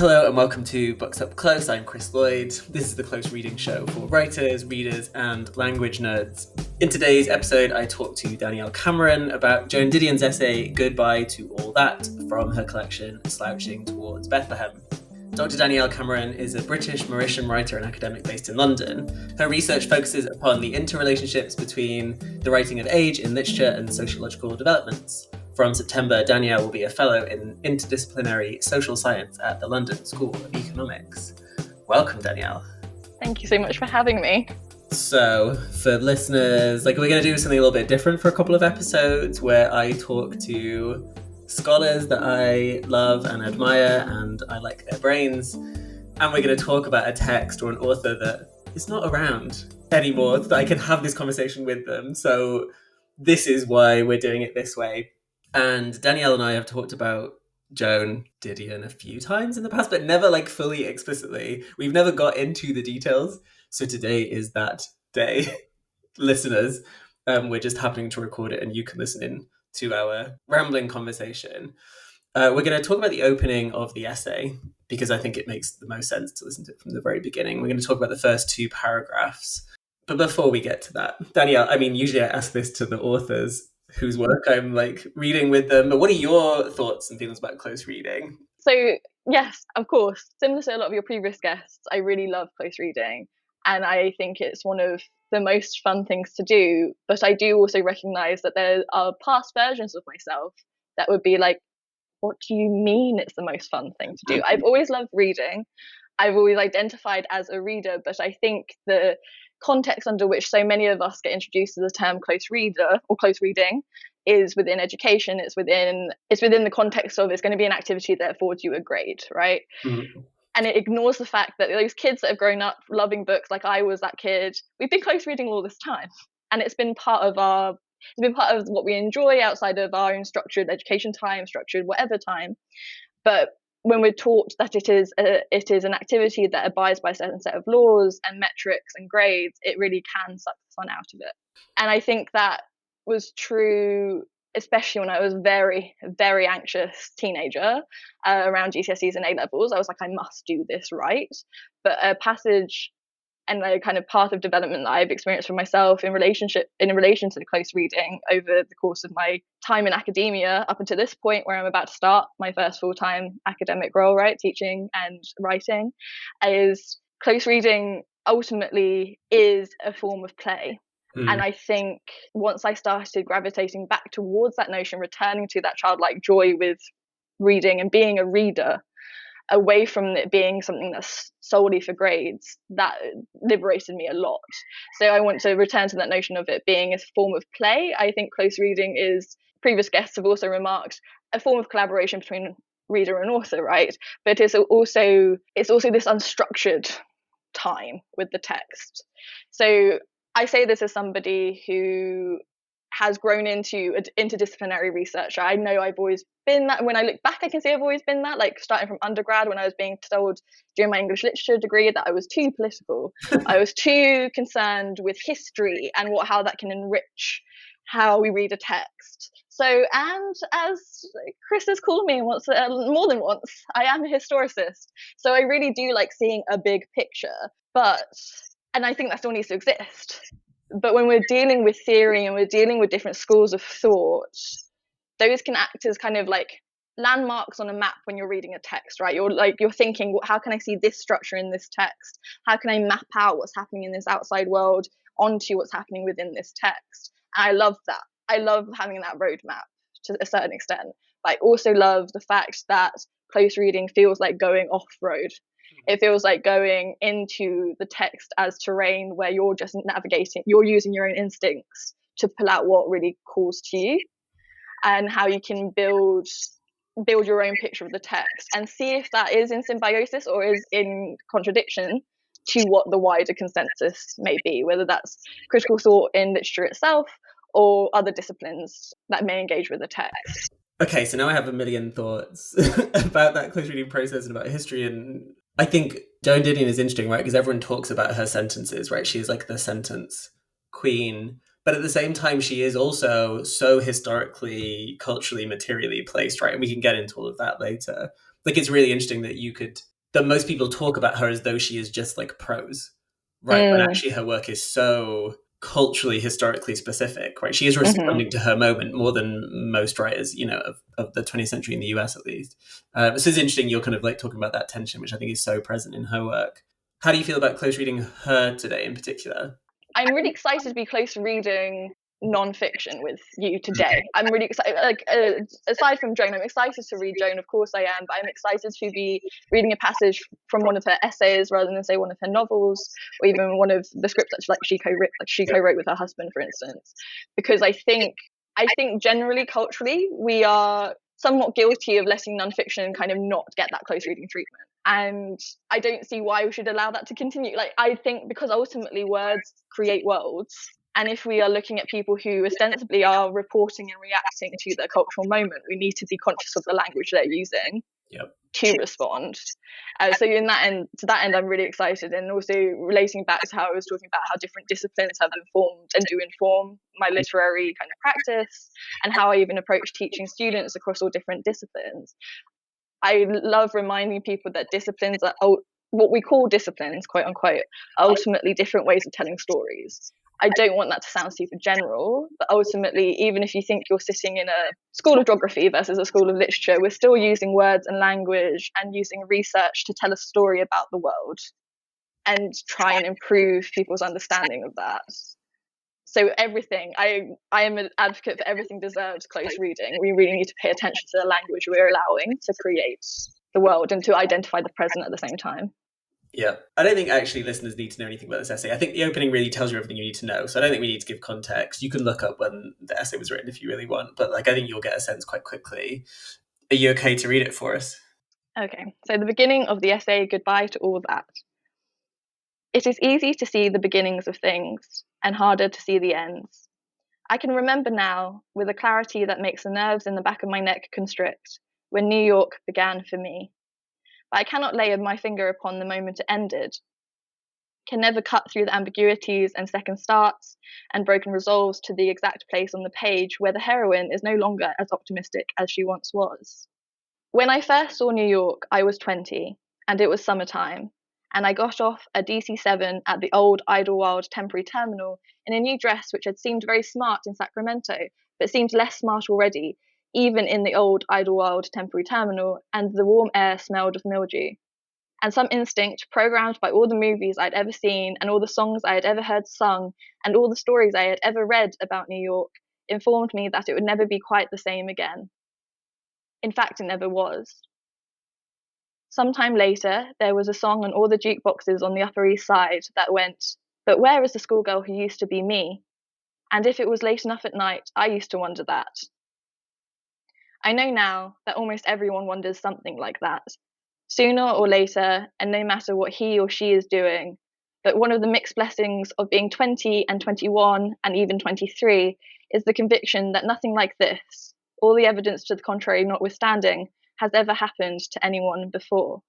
Hello and welcome to Books Up Close. I'm Chris Lloyd. This is the close reading show for writers, readers and language nerds. In today's episode, I talk to Danielle Cameron about Joan Didion's essay Goodbye to All That from her collection Slouching Towards Bethlehem. Dr. Danielle Cameron is a British Mauritian writer and academic based in London. Her research focuses upon the interrelationships between the writing of age in literature and sociological developments. From September, Danielle will be a fellow in interdisciplinary social science at the London School of Economics. Welcome, Danielle. Thank you so much for having me. So, for listeners, we're going to do something a little bit different for a couple of episodes where I talk to scholars that I love and admire and I like their brains. And we're going to talk about a text or an author that is not around anymore, that I can have this conversation with them. So this is why we're doing it this way. And Danielle and I have talked about Joan Didion a few times in the past, but never fully explicitly. We've never got into the details. So today is that day, listeners. We're just happening to record it and you can listen in to our rambling conversation. We're going to talk about the opening of the essay because I think it makes the most sense to listen to it from the very beginning. We're going to talk about the first two paragraphs. But before we get to that, Danielle, usually I ask this to the authors whose work I'm reading with them. But what are your thoughts and feelings about close reading? So yes, of course, similar to a lot of your previous guests, I really love close reading. And I think it's one of the most fun things to do. But I do also recognise that there are past versions of myself that would be like, what do you mean it's the most fun thing to do? I've always loved reading. I've always identified as a reader, but I think the context under which so many of us get introduced to the term close reader or close reading is within education. It's within the context of it's going to be an activity that affords you a grade, right? Mm-hmm. And it ignores the fact that those kids that have grown up loving books like I was that kid, we've been close reading all this time. And it's been part of what we enjoy outside of our own structured education time, structured whatever time. But when we're taught that it is an activity that abides by a certain set of laws and metrics and grades, it really can suck the fun out of it. And I think that was true, especially when I was very, very anxious teenager around GCSEs and A-levels. I was like, I must do this right. But a passage and a kind of path of development that I've experienced for myself in relation to close reading over the course of my time in academia up until this point where I'm about to start my first full-time academic role, right, teaching and writing, is close reading ultimately is a form of play. And I think once I started gravitating back towards that notion, returning to that childlike joy with reading and being a reader, away from it being something that's solely for grades, that liberated me a lot. So I want to return to that notion of it being a form of play. I think close reading is, previous guests have also remarked, a form of collaboration between reader and author, right? But it's also this unstructured time with the text. So I say this as somebody who has grown into interdisciplinary research. I know I've always been that. When I look back, I can see I've always been that, starting from undergrad when I was being told during my English literature degree that I was too political. I was too concerned with history and how that can enrich how we read a text. So, and as Chris has called me once, more than once, I am a historicist. So I really do like seeing a big picture, and I think that still needs to exist. But when we're dealing with theory and we're dealing with different schools of thought, those can act as kind of landmarks on a map when you're reading a text, right? You're thinking, how can I see this structure in this text? How can I map out what's happening in this outside world onto what's happening within this text? And I love that. I love having that roadmap to a certain extent. But I also love the fact that close reading feels like going off-road. It feels like going into the text as terrain where you're just navigating, you're using your own instincts to pull out what really calls to you and how you can build your own picture of the text and see if that is in symbiosis or is in contradiction to what the wider consensus may be, whether that's critical thought in literature itself or other disciplines that may engage with the text. Okay, so now I have a million thoughts about that close reading process and about history. And I think Joan Didion is interesting, right? Because everyone talks about her sentences, right? She's like the sentence queen. But at the same time, she is also so historically, culturally, materially placed, right? And we can get into all of that later. Like, it's really interesting that most people talk about her as though she is just like prose, right? But Mm, actually, her work is so culturally, historically specific, right? She is hmm. responding to her moment more than most writers, of the 20th century in the US at least. So it's interesting you're kind of like talking about that tension, which I think is so present in her work. How do you feel about close reading her today in particular? I'm really excited to be close to reading non-fiction with you today. I'm really excited. Like, aside from Joan, I'm excited to read Joan. Of course, I am. But I'm excited to be reading a passage from one of her essays rather than say one of her novels, or even one of the scripts that she co-wrote with her husband, for instance. Because I think generally culturally we are somewhat guilty of letting non-fiction kind of not get that close reading treatment. And I don't see why we should allow that to continue. Like, I think because ultimately words create worlds, and if we are looking at people who ostensibly are reporting and reacting to their cultural moment, we need to be conscious of the language they're using Yep. to respond. So to that end, I'm really excited, and also relating back to how I was talking about how different disciplines have informed and do inform my literary kind of practice, and how I even approach teaching students across all different disciplines. I love reminding people that disciplines are what we call disciplines, quote unquote, are ultimately different ways of telling stories. I don't want that to sound super general, but ultimately, even if you think you're sitting in a school of geography versus a school of literature, we're still using words and language and using research to tell a story about the world and try and improve people's understanding of that. So everything, I am an advocate for everything deserves close reading. We really need to pay attention to the language we're allowing to create the world and to identify the present at the same time. Yeah. I don't think actually listeners need to know anything about this essay. I think the opening really tells you everything you need to know. So I don't think we need to give context. You can look up when the essay was written if you really want, but like I think you'll get a sense quite quickly. Are you okay to read it for us? Okay, so the beginning of the essay, Goodbye to All That. It is easy to see the beginnings of things and harder to see the ends. I can remember now, with a clarity that makes the nerves in the back of my neck constrict, when New York began for me. But I cannot lay my finger upon the moment it ended, can never cut through the ambiguities and second starts and broken resolves to the exact place on the page where the heroine is no longer as optimistic as she once was. When I first saw New York, I was 20, and it was summertime, and I got off a DC-7 at the old Idlewild temporary terminal in a new dress which had seemed very smart in Sacramento, but seemed less smart already, even in the old Idlewild temporary terminal, and the warm air smelled of mildew. And some instinct, programmed by all the movies I'd ever seen, and all the songs I had ever heard sung, and all the stories I had ever read about New York, informed me that it would never be quite the same again. In fact, it never was. Sometime later, there was a song on all the jukeboxes on the Upper East Side that went, "But where is the schoolgirl who used to be me?" And if it was late enough at night, I used to wonder that. I know now that almost everyone wonders something like that, sooner or later, and no matter what he or she is doing. But one of the mixed blessings of being 20 and 21 and even 23 is the conviction that nothing like this, all the evidence to the contrary notwithstanding, has ever happened to anyone before.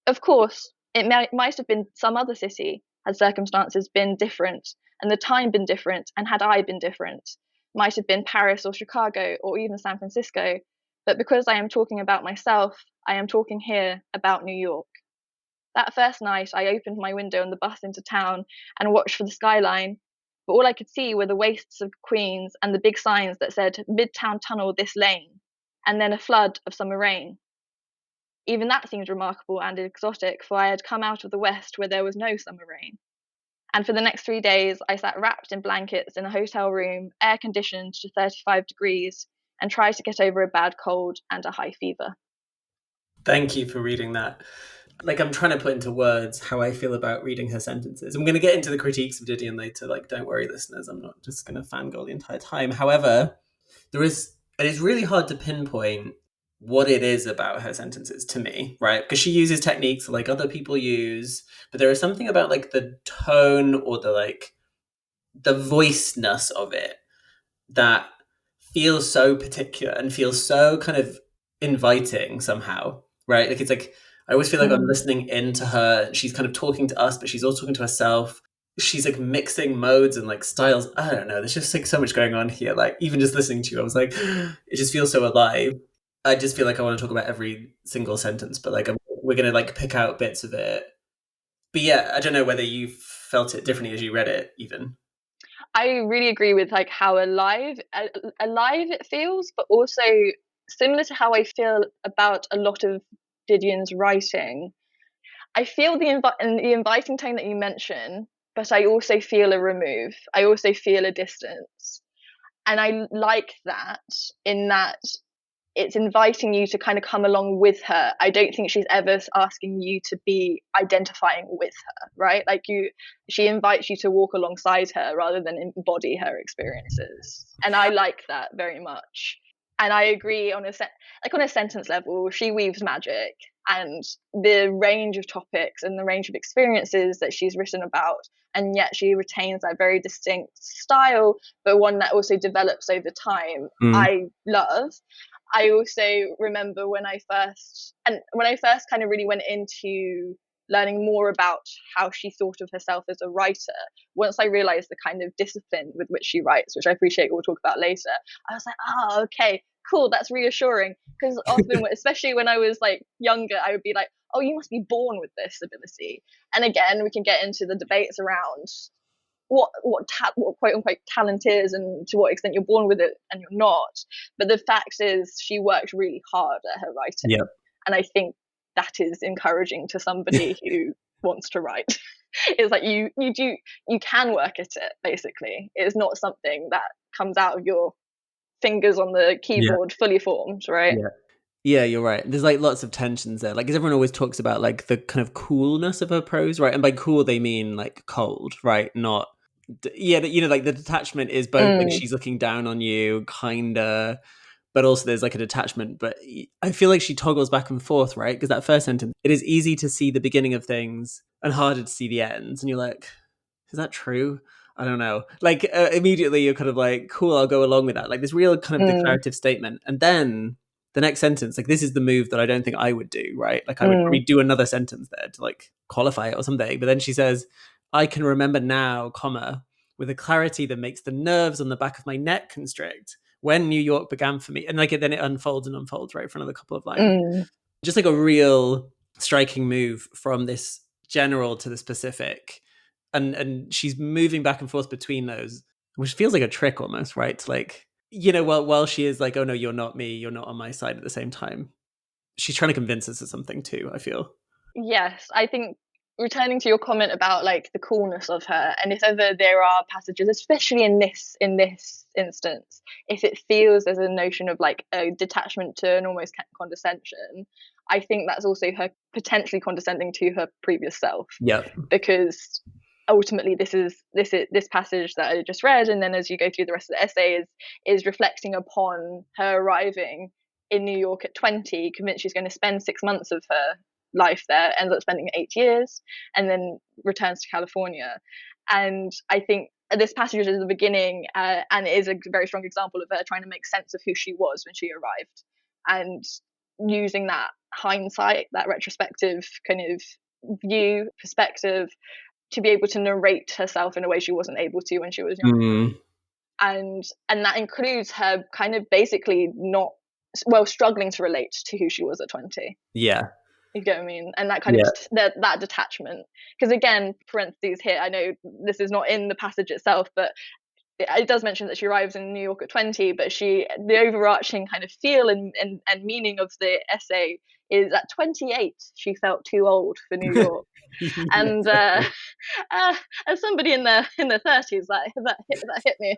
Of course, it might have been some other city had circumstances been different, and the time been different, and had I been different. Might have been Paris or Chicago or even San Francisco, but because I am talking about myself, I am talking here about New York. That first night, I opened my window on the bus into town and watched for the skyline, but all I could see were the wastes of Queens and the big signs that said Midtown Tunnel this lane, and then a flood of summer rain. Even that seemed remarkable and exotic, for I had come out of the West where there was no summer rain. And for the next 3 days, I sat wrapped in blankets in a hotel room, air conditioned to 35 degrees, and tried to get over a bad cold and a high fever. Thank you for reading that. Like, I'm trying to put into words how I feel about reading her sentences. I'm going to get into the critiques of Didion later. Like, don't worry, listeners. I'm not just going to fangirl the entire time. However, it is really hard to pinpoint what it is about her sentences to me, right? Because she uses techniques like other people use, but there is something about like the tone or the voicedness of it that feels so particular and feels so kind of inviting somehow, right? Like it's like I always feel like I'm Mm. listening into her. She's kind of talking to us, but she's also talking to herself. she's like mixing modes and like styles. I don't know. There's just like so much going on here. Like even just listening to you, I was like, it just feels so alive. I just feel like I want to talk about every single sentence, but like we're gonna like pick out bits of it. But yeah, I don't know whether you felt it differently as you read it, even. I really agree with like how alive it feels, but also similar to how I feel about a lot of Didion's writing. I feel the inviting tone that you mention, but I also feel a remove. I also feel a distance, and I like that in that it's inviting you to kind of come along with her. I don't think she's ever asking you to be identifying with her, right? Like she invites you to walk alongside her rather than embody her experiences. And I like that very much. And I agree on on a sentence level, she weaves magic, and the range of topics and the range of experiences that she's written about, and yet she retains that very distinct style, but one that also develops over time. I love. I also remember when I first kind of really went into learning more about how she thought of herself as a writer, once I realized the kind of discipline with which she writes, which I appreciate we'll talk about later, I was like, oh, okay, cool, that's reassuring. Because often, especially when I was like younger, I would be like, oh, you must be born with this ability. And again, we can get into the debates around what quote unquote talent is and to what extent you're born with it and you're not. But the fact is, she worked really hard at her writing, and I think that is encouraging to somebody who wants to write. It's like you can work at it. Basically, it's not something that comes out of your fingers on the keyboard fully formed, right? Yeah, you're right. There's like lots of tensions there. Like, 'cause everyone always talks about like the kind of coolness of her prose, right? And by cool, they mean like cold, right? Not, yeah, you know, like the detachment is both like she's looking down on you, kinda, but also there's like a detachment. But I feel like she toggles back and forth, right? Because that first sentence, it is easy to see the beginning of things and harder to see the ends. And you're like, is that true? I don't know. Like immediately you're kind of like, cool, I'll go along with that. Like this real kind of declarative statement. And then the next sentence, like this is the move that I don't think I would do, right? Like I would probably do another sentence there to like qualify it or something. But then she says, I can remember now, comma, with a clarity that makes the nerves on the back of my neck constrict when New York began for me. And like then it unfolds and unfolds, right, for another couple of lines. Just like a real striking move from this general to the specific. And she's moving back and forth between those, which feels like a trick almost, right? To like, you know, while she is like, oh no, you're not me, you're not on my side at the same time. She's trying to convince us of something too, I feel. Yes, I think returning to your comment about like the coolness of her, and if ever there are passages, especially in this instance, if it feels there's a notion of like a detachment to an almost condescension, I think that's also her potentially condescending to her previous self. Yeah. Because ultimately this passage that I just read, and then as you go through the rest of the essay, is reflecting upon her arriving in New York at 20, convinced she's going to spend 6 months of her life there, ends up spending 8 years, and then returns to California. And I think this passage is the beginning, and it is a very strong example of her trying to make sense of who she was when she arrived, and using that hindsight, that retrospective kind of view perspective, to be able to narrate herself in a way she wasn't able to when she was young. And that includes her kind of basically not, well, struggling to relate to who she was at 20. Yeah. You get what I mean? And that kind of that detachment. Because again, parentheses here, I know this is not in the passage itself, but it does mention that she arrives in New York at 20, but the overarching kind of feel and meaning of the essay is at 28 she felt too old for New York. And as somebody in their 30s, that hit me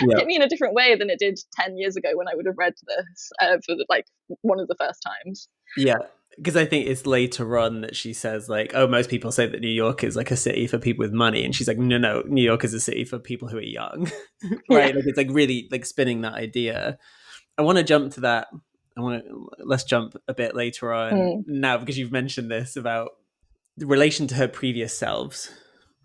hit me in a different way than it did 10 years ago when I would have read this for like one of the first times. Yeah, because I think it's later on that she says like, oh, most people say that New York is like a city for people with money, and she's like, no, New York is a city for people who are young. Right? Like it's like really like spinning that idea. I want to jump to that. Let's jump a bit later on now, because you've mentioned this about the relation to her previous selves,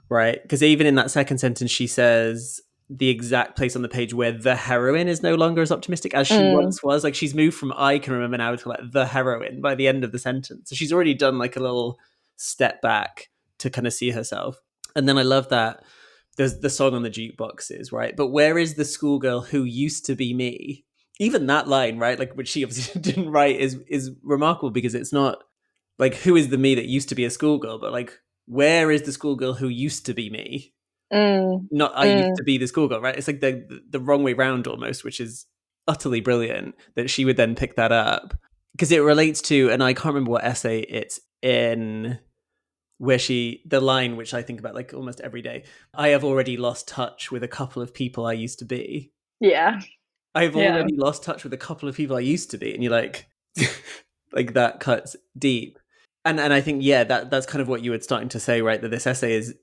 right? Because even in that second sentence, she says the exact place on the page where the heroine is no longer as optimistic as she once was. Like she's moved from I can remember now to like the heroine by the end of the sentence. So she's already done like a little step back to kind of see herself. And then I love that there's the song on the jukeboxes, right? But where is the schoolgirl who used to be me? Even that line, right? Like, which she obviously didn't write, is remarkable, because it's not like, who is the me that used to be a schoolgirl, but like, where is the schoolgirl who used to be me? Not I used to be the schoolgirl, right? It's like the wrong way round almost, which is utterly brilliant that she would then pick that up, because it relates to, and I can't remember what essay it's in, where the line which I think about like almost every day, I have already lost touch with a couple of people I used to be. Yeah. I've already lost touch with a couple of people I used to be. And you're like, like, that cuts deep. And I think, yeah, that's kind of what you were starting to say, right? That this essay is,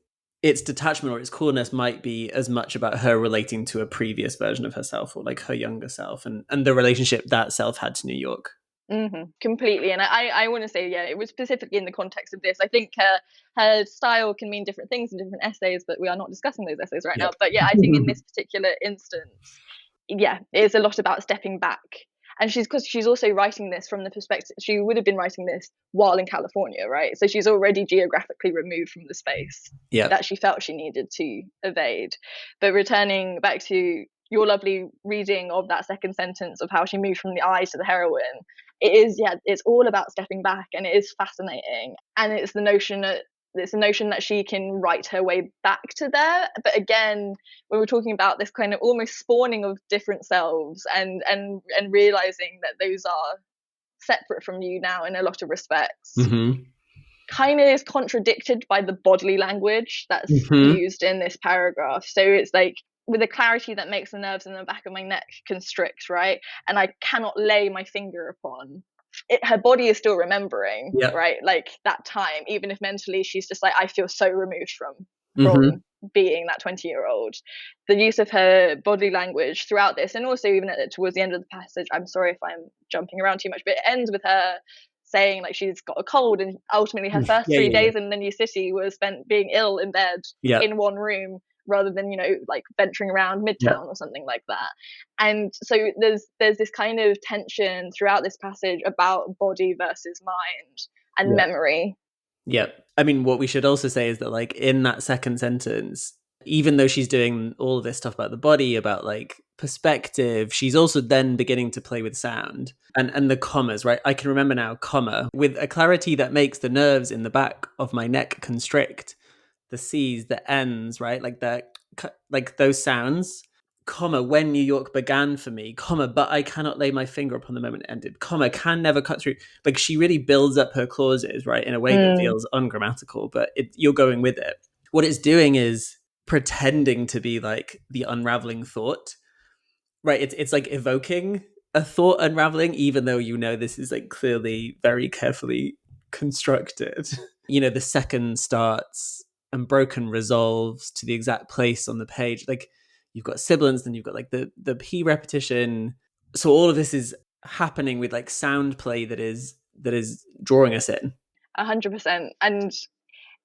its detachment or its coolness might be as much about her relating to a previous version of herself, or like her younger self, and the relationship that self had to New York. Completely. And I want to say, yeah, it was specifically in the context of this. I think her style can mean different things in different essays, but we are not discussing those essays right now. But yeah, I think in this particular instance, yeah, it's a lot about stepping back. And because she's also writing this from the perspective, she would have been writing this while in California, right? So she's already geographically removed from the space that she felt she needed to evade. But returning back to your lovely reading of that second sentence of how she moved from the I to the heroine, it's all about stepping back, and it is fascinating. And it's the notion that she can write her way back to there. But again, when we're talking about this kind of almost spawning of different selves, and realizing that those are separate from you now in a lot of respects, kind of is contradicted by the bodily language that's used in this paragraph. So it's like, with a clarity that makes the nerves in the back of my neck constrict, right? And I cannot lay my finger upon it. Her body is still remembering, right? Like that time, even if mentally she's just like, I feel so removed from being that 20-year-old. The use of her body language throughout this, and also even towards the end of the passage, I'm sorry if I'm jumping around too much, but it ends with her saying like she's got a cold, and ultimately her first 3 days in the new city was spent being ill in bed in one room, rather than, like venturing around Midtown or something like that. And so there's this kind of tension throughout this passage about body versus mind and memory. Yeah. I mean, what we should also say is that, like, in that second sentence, even though she's doing all of this stuff about the body, about like perspective, she's also then beginning to play with sound and the commas, right? I can remember now, comma, with a clarity that makes the nerves in the back of my neck constrict. The C's, the N's, right? Like those sounds, comma, when New York began for me, comma, but I cannot lay my finger upon the moment it ended, comma, can never cut through. Like, she really builds up her clauses, right, in a way that feels ungrammatical, but you're going with it. What it's doing is pretending to be like the unraveling thought, right? It's like evoking a thought unraveling, even though this is like clearly very carefully constructed. The second starts and broken resolves to the exact place on the page. Like, you've got sibilants, then you've got like the P repetition. So all of this is happening with like sound play that is drawing us in. 100%. And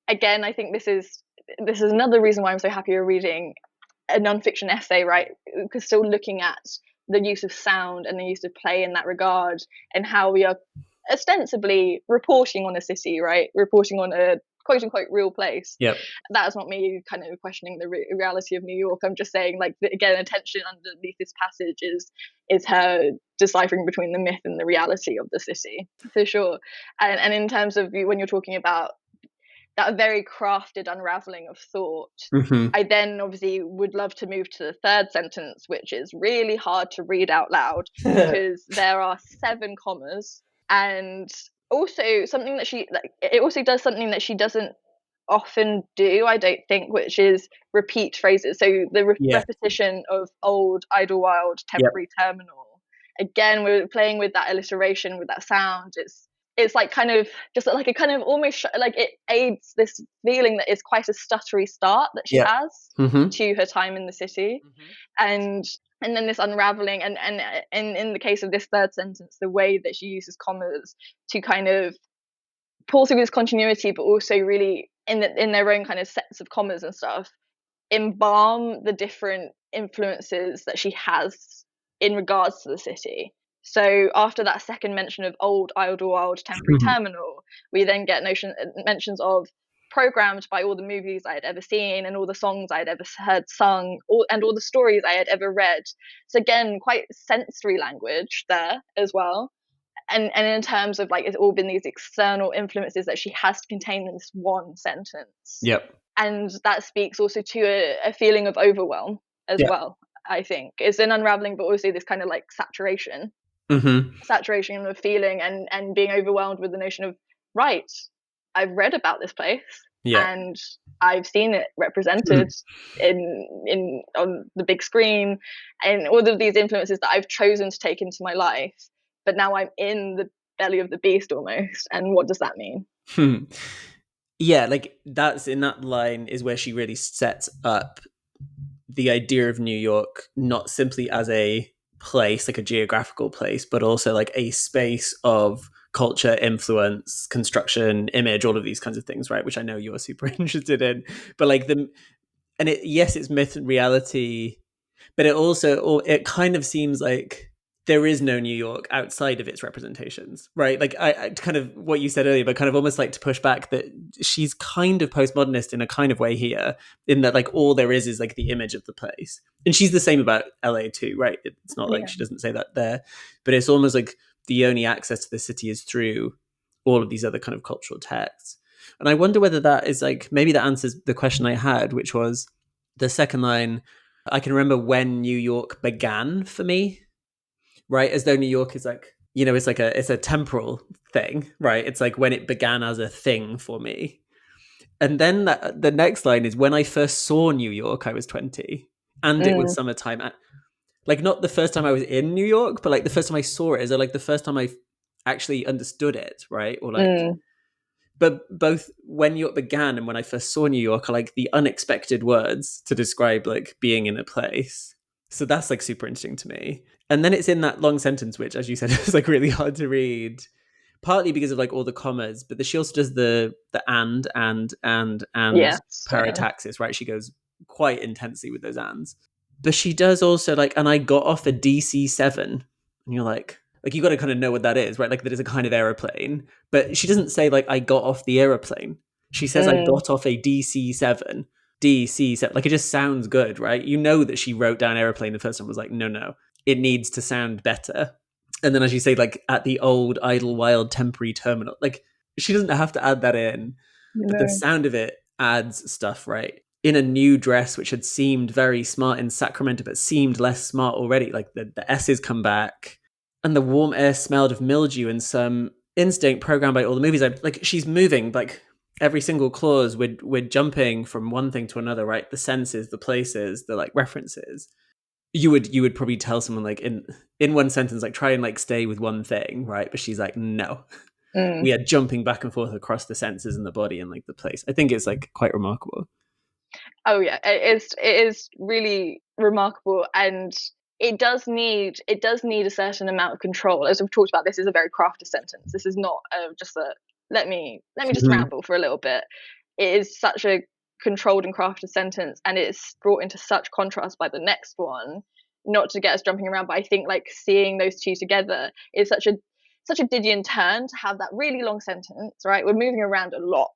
again, I think this is another reason why I'm so happy we're reading a nonfiction essay, right? Because still looking at the use of sound and the use of play in that regard, and how we are ostensibly reporting on a city, right? Reporting on a quote unquote real place. Yep. That's not me kind of questioning the reality of New York. I'm just saying, like, again, a tension underneath this passage is her deciphering between the myth and the reality of the city, for sure. And in terms of when you're talking about that very crafted unraveling of thought, I then obviously would love to move to the third sentence, which is really hard to read out loud because there are 7 commas. And also something that it also does something that she doesn't often do, I don't think, which is repeat phrases. So the repetition of old, Idlewild, temporary terminal. Again, we're playing with that alliteration, with that sound. It's like kind of just like a kind of almost like it aids this feeling that it's quite a stuttery start that she has to her time in the city. And then this unraveling, and in the case of this third sentence, the way that she uses commas to kind of pull through this continuity, but also really in their own kind of sets of commas and stuff, embalm the different influences that she has in regards to the city. So after that second mention of old, Idlewild, temporary terminal, we then get mentions of programmed by all the movies I had ever seen and all the songs I had ever heard sung, and all the stories I had ever read. So again, quite sensory language there as well. And in terms of like, it's all been these external influences that she has to contain in this one sentence. Yep. And that speaks also to a feeling of overwhelm as Yeah. well. I think it's an unraveling, but also this kind of like saturation of feeling, and being overwhelmed with the notion of, right, I've read about this place, Yeah. and I've seen it represented in on the big screen, and all of these influences that I've chosen to take into my life, but now I'm in the belly of the beast almost, and what does that mean? Yeah, like that's in that line is where she really sets up the idea of New York not simply as a place, like a geographical place, but also like a space of culture, influence, construction, image, all of these kinds of things, right? Which I know you're super interested in. But like yes, it's myth and reality, but it kind of seems like there is no New York outside of its representations, right? Like I kind of what you said earlier, but kind of almost like to push back that she's kind of postmodernist in a kind of way here, in that like all there is like the image of the place, and she's the same about LA too, right? It's not like she doesn't say that there, but it's almost like the only access to the city is through all of these other kind of cultural texts. And I wonder whether that is like, maybe that answers the question I had, which was the second line. I can remember when New York began for me, right? As though New York is like, it's a temporal thing, right? It's like when it began as a thing for me. And then the next line is when I first saw New York, I was 20 and it was summertime. Like not the first time I was in New York, but like the first time I saw it, is like the first time I actually understood it, right? Or like, but both when New York began and when I first saw New York are like the unexpected words to describe like being in a place. So that's like super interesting to me. And then it's in that long sentence, which, as you said, is like really hard to read, partly because of like all the commas, but she also does the and Yes. parataxis, right? She goes quite intensely with those ands. But she does also like, and I got off a DC-7, and you're like you got to kind of know what that is, right? Like that is a kind of aeroplane, but she doesn't say like I got off the aeroplane. She says I got off a DC-7. DC-7. Like it just sounds good, right? You know that she wrote down aeroplane the first time, was like, no, it needs to sound better. And then as you say, like at the old Idlewild temporary terminal, like she doesn't have to add that in, but the sound of it adds stuff, right? In a new dress, which had seemed very smart in Sacramento, but seemed less smart already. Like the S's come back, and the warm air smelled of mildew and some instinct programmed by all the movies. Like she's moving, like every single clause. We're jumping from one thing to another, right? The senses, the places, the like references. You would probably tell someone like in one sentence, like try and like stay with one thing, right? But she's like, no, we are jumping back and forth across the senses and the body and like the place. I think it's like quite remarkable. Oh yeah, it is really remarkable, and it does need a certain amount of control. As we've talked about, this is a very crafted sentence. This is not just a let me just ramble for a little bit. It is such a controlled and crafted sentence, and it's brought into such contrast by the next one. Not to get us jumping around, but I think like seeing those two together is such a Didion turn to have that really long sentence, right? We're moving around a lot,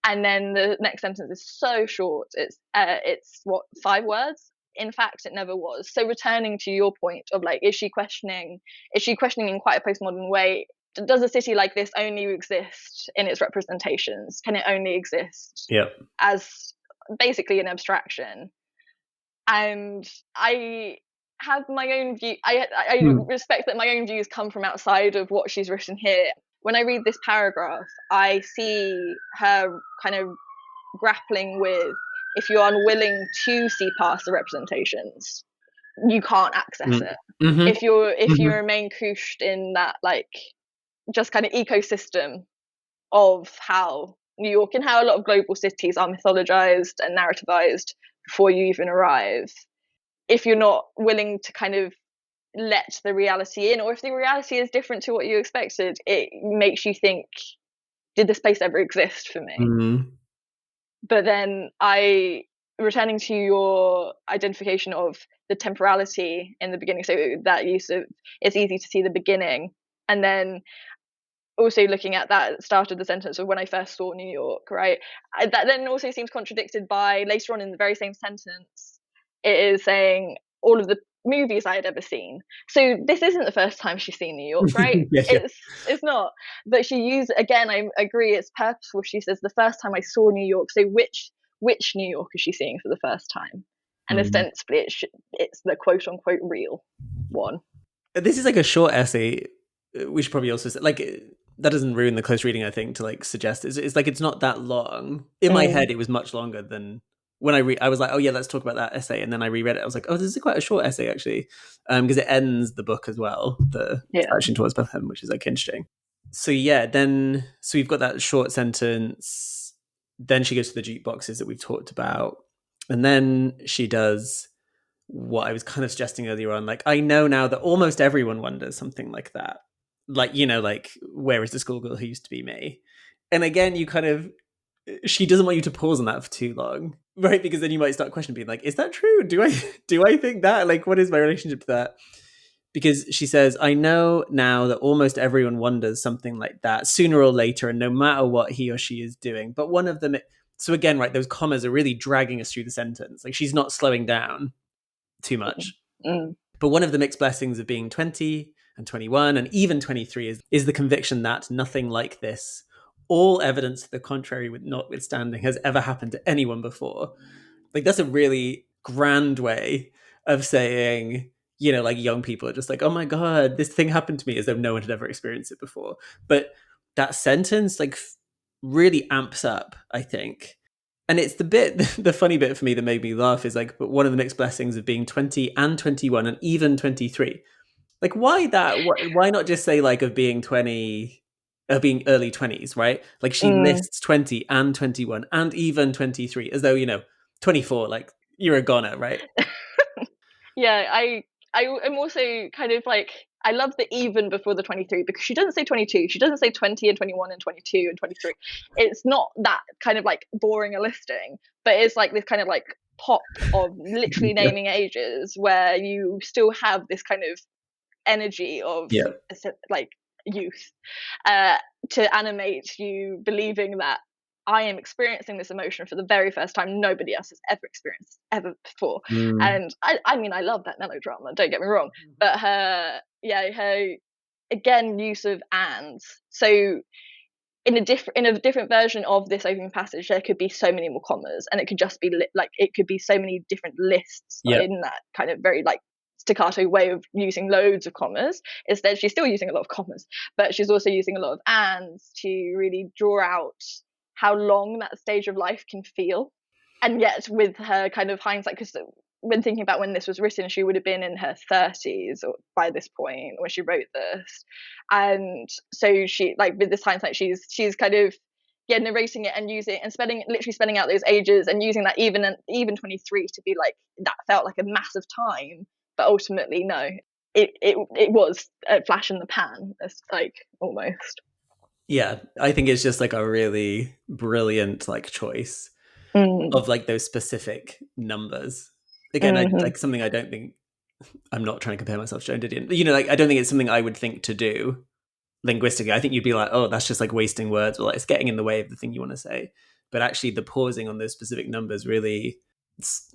and then the next sentence is so short. It's what, 5 words? In fact, it never was. So returning to your point of like, is she questioning in quite a postmodern way? Does a city like this only exist in its representations? Can it only exist as basically an abstraction? And I have my own view. I respect that my own views come from outside of what she's written here. When I read this paragraph, I see her kind of grappling with, if you're unwilling to see past the representations, you can't access it. If you remain cooshed in that like just kind of ecosystem of how New York and how a lot of global cities are mythologized and narrativized before you even arrive, if you're not willing to kind of let the reality in, or if the reality is different to what you expected, it makes you think, did this place ever exist for me? But then returning to your identification of the temporality in the beginning, so that use of it's easy to see the beginning, and then also looking at that start of the sentence of when I first saw New York, right? That then also seems contradicted by later on in the very same sentence, it is saying all of the movies I had ever seen. So this isn't the first time she's seen New York, right? Yeah, yeah. It's not. But she used, again, I agree, it's purposeful. She says the first time I saw New York. So which New York is she seeing for the first time? And ostensibly it's the quote unquote real one. This is like a short essay. We should probably also say, like, that doesn't ruin the close reading, I think, to like suggest it's like it's not that long. In my head, it was much longer than when I was like, oh yeah, let's talk about that essay, and then I reread it. I was like, oh, this is quite a short essay actually, because it ends the book as well, the action towards Bethlehem, which is like interesting. So yeah, so we've got that short sentence. Then she goes to the jukeboxes that we've talked about, and then she does what I was kind of suggesting earlier on. Like, I know now that almost everyone wonders something like that. Like, you know, like, where is the schoolgirl who used to be me? And again, you kind of, she doesn't want you to pause on that for too long, right? Because then you might start questioning, being like, is that true? Do I think that? Like, what is my relationship to that? Because she says, I know now that almost everyone wonders something like that sooner or later, and no matter what he or she is doing. But one of them, so again, right, those commas are really dragging us through the sentence. Like, she's not slowing down too much. But one of the mixed blessings of being 20 and 21 and even 23 is the conviction that nothing like this, all evidence to the contrary notwithstanding, has ever happened to anyone before. Like, that's a really grand way of saying, you know, like, young people are just like, oh my God, this thing happened to me, as though no one had ever experienced it before. But that sentence, like, really amps up, I think. And it's the funny bit for me that made me laugh is like, but one of the mixed blessings of being 20 and 21 and even 23. Like, why that? Why not just say, like, of being 20, of being early 20s, right? Like, she lists 20 and 21 and even 23 as though, you know, 24, like, you're a goner, right? Yeah, I'm also kind of like, I love the even before the 23, because she doesn't say 22. She doesn't say 20 and 21 and 22 and 23. It's not that kind of like boring a listing, but it's like this kind of like pop of literally naming ages where you still have this kind of energy of like youth to animate you believing that I am experiencing this emotion for the very first time. Nobody else has ever experienced ever before. And I mean, I love that melodrama, don't get me wrong, but her again use of ands. So in a different version of this opening passage, there could be so many more commas, and it could just be like, it could be so many different lists in that kind of very like staccato way of using loads of commas. Instead, she's still using a lot of commas, but she's also using a lot of ands to really draw out how long that stage of life can feel. And yet with her kind of hindsight, because when thinking about when this was written, she would have been in her 30s or by this point when she wrote this. And so she, like, with this hindsight, she's kind of narrating it and using and literally spelling out those ages and using that even 23 to be like, that felt like a massive time, but ultimately no, it was a flash in the pan, like, almost. Yeah, I think it's just like a really brilliant like choice of like those specific numbers. Again, like something I don't think, I'm not trying to compare myself to Joan Didion, you know, like, I don't think it's something I would think to do linguistically. I think you'd be like, oh, that's just like wasting words, or like it's getting in the way of the thing you want to say. But actually the pausing on those specific numbers really,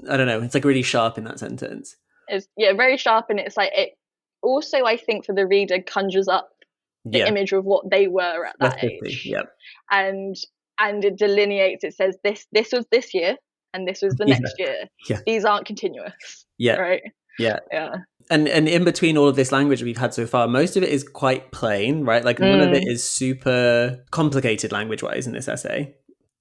I don't know, it's like really sharp in that sentence. It's very sharp, and it's like, it also, I think, for the reader conjures up the image of what they were at that age. And it delineates, it says this was this year and this was the next year. These aren't continuous. Right. And in between all of this language we've had so far, most of it is quite plain, right? Like, none of it is super complicated language wise in this essay,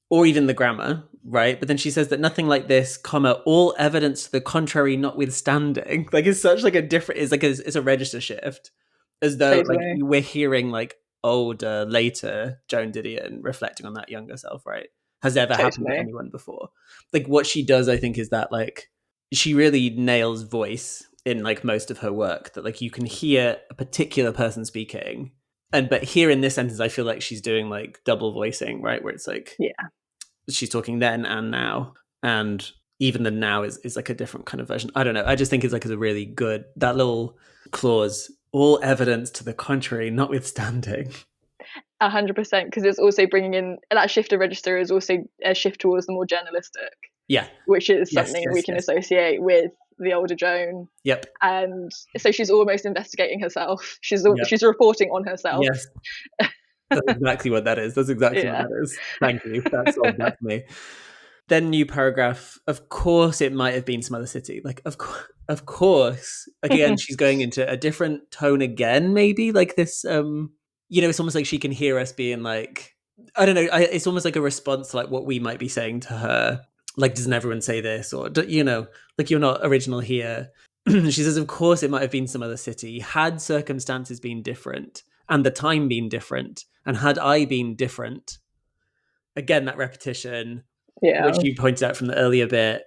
or even the grammar, right? But then she says that nothing like this, comma, all evidence to the contrary notwithstanding. Like, it's such like a different, it's a register shift, as though like we're hearing like older, later Joan Didion reflecting on that younger self, right? Has ever happened to anyone before. Like, what she does, I think, is that like she really nails voice in like most of her work, that like you can hear a particular person speaking, but here in this sentence I feel like she's doing like double voicing, right, where it's like she's talking then and now, and even the now is like a different kind of version. I don't know, I just think it's like a really good, that little clause, all evidence to the contrary notwithstanding. 100%, because it's also bringing in that shift of register is also a shift towards the more journalistic, Yeah. which is Yes, something yes, we can yes. associate with the older Joan. Yep. And so she's almost investigating herself. She's Yep. she's reporting on herself. Yes. That's exactly what that is. That's exactly what Yeah. that is. Thank you. That solved that for me. Then new paragraph. Of course, it might have been some other city. Like, of course. Again, she's going into a different tone again. Maybe like this. It's almost like she can hear us being like, I don't know. It's almost like a response to like what we might be saying to her. Like, doesn't everyone say this? Or like you're not original here. She says, of course, it might have been some other city had circumstances been different and the time been different, and had I been different. Again, that repetition, Yeah. which you pointed out from the earlier bit,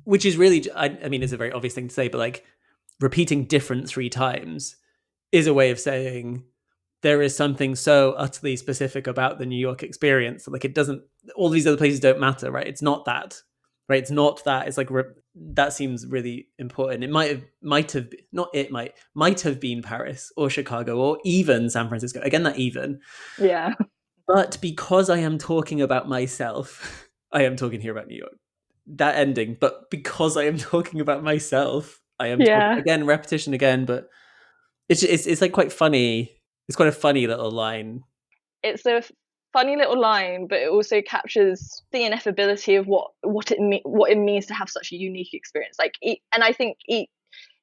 which is really, I mean, it's a very obvious thing to say, but like repeating different 3 times is a way of saying there is something so utterly specific about the New York experience. Like it doesn't, all these other places don't matter, right? It's not that, right? It's not that. It's like, that seems really important. It might have been Paris or Chicago or even San Francisco. Again, that even. Yeah. But because I am talking about myself, I am talking here about New York. That ending, but because I am talking about myself, I am talking, Yeah. again, repetition again, but it's like quite funny. It's quite a funny little line. It's a funny little line, but it also captures the ineffability of what it means to have such a unique experience. Like, and I think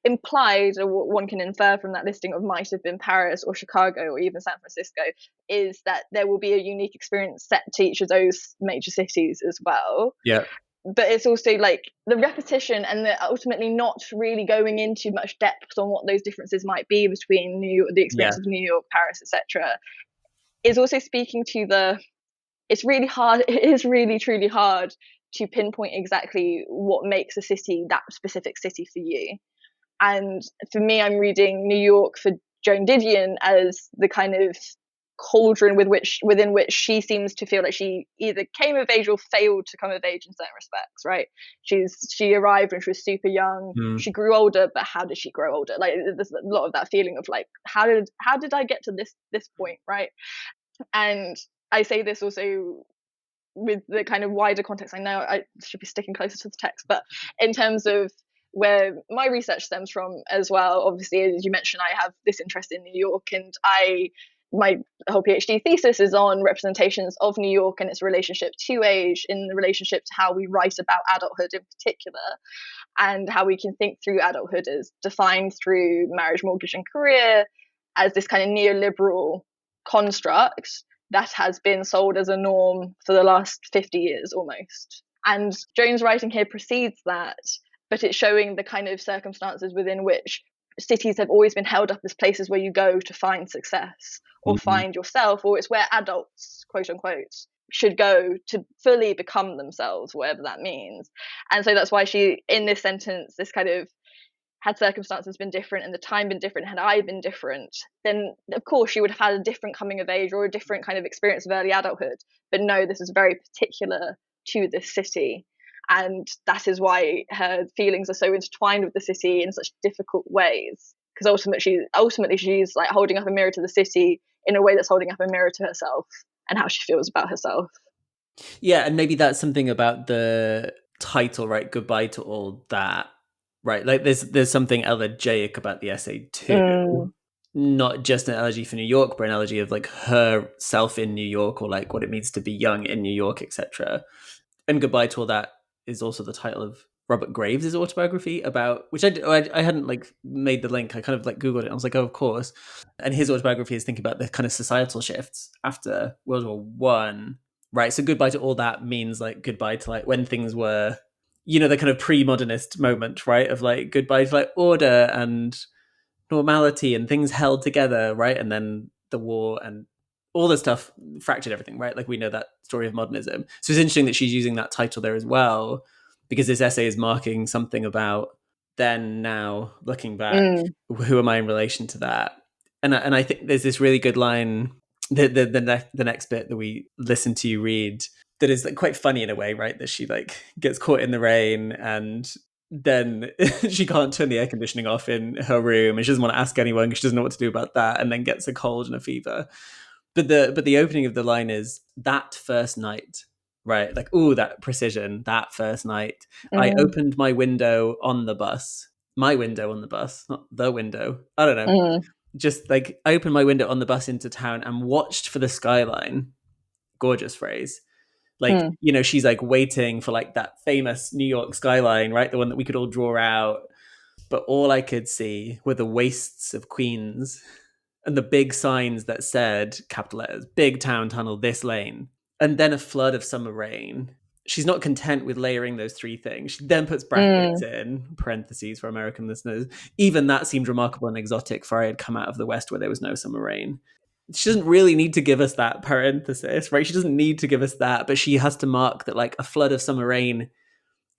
implied, or what one can infer from that listing of might have been Paris or Chicago or even San Francisco, is that there will be a unique experience set to each of those major cities as well. Yeah. But it's also like the repetition and the ultimately not really going into much depth on what those differences might be between the experience of New York, Paris, etc., is also speaking to it's really hard. It is really truly hard to pinpoint exactly what makes a city that specific city for you. And for me, I'm reading New York for Joan Didion as the kind of cauldron within which she seems to feel like she either came of age or failed to come of age in certain respects, right? She arrived when she was super young. She grew older, but how did she grow older? Like there's a lot of that feeling of like, how did I get to this point, right? And I say this also with the kind of wider context. I know I should be sticking closer to the text, but in terms of where my research stems from as well, obviously, as you mentioned, I have this interest in New York, and my whole PhD thesis is on representations of New York and its relationship to age, in relationship to how we write about adulthood in particular, and how we can think through adulthood as defined through marriage, mortgage, and career as this kind of neoliberal construct that has been sold as a norm for the last 50 years almost. And Joan's writing here precedes that, but it's showing the kind of circumstances within which cities have always been held up as places where you go to find success or find yourself, or it's where adults, quote unquote, should go to fully become themselves, whatever that means. And so that's why she, in this sentence, this kind of, had circumstances been different and the time been different, had I been different, then of course she would have had a different coming of age or a different kind of experience of early adulthood. But no, this is very particular to this city. And that is why her feelings are so intertwined with the city in such difficult ways. Because ultimately she's like holding up a mirror to the city in a way that's holding up a mirror to herself and how she feels about herself. Yeah, and maybe that's something about the title, right? Goodbye to all that. Right, like there's something elegiac about the essay too. Not just an elegy for New York, but an elegy of like herself in New York, or like what it means to be young in New York, etc. And Goodbye to All That is also the title of Robert Graves' autobiography, about which I hadn't like made the link. I kind of like Googled it. I was like, oh, of course. And his autobiography is thinking about the kind of societal shifts after World War One. Right. So Goodbye to All That means like goodbye to like when things were, the kind of pre-modernist moment, right? Of like goodbye to like order and normality and things held together, right? And then the war and all this stuff fractured everything, right? Like we know that story of modernism. So it's interesting that she's using that title there as well, because this essay is marking something about then, now, looking back. Who am I in relation to that? And I think there's this really good line, the next bit that we listen to you read, that is like quite funny in a way, right? That she like gets caught in the rain and then she can't turn the air conditioning off in her room, and she doesn't want to ask anyone because she doesn't know what to do about that, and then gets a cold and a fever. But the opening of the line is that first night, right? Like, ooh, that precision, that first night. I opened my window on the bus. My window on the bus, not the window. I don't know. Just like I opened my window on the bus into town and watched for the skyline. Gorgeous phrase. Like, she's like waiting for like that famous New York skyline, right? The one that we could all draw out. But all I could see were the wastes of Queens and the big signs that said, capital letters, big town tunnel, this lane. And then a flood of summer rain. She's not content with layering those three things. She then puts brackets in, parentheses for American listeners. Even that seemed remarkable and exotic, for I had come out of the West where there was no summer rain. She doesn't really need to give us that parenthesis, right? She doesn't need to give us that, but she has to mark that like a flood of summer rain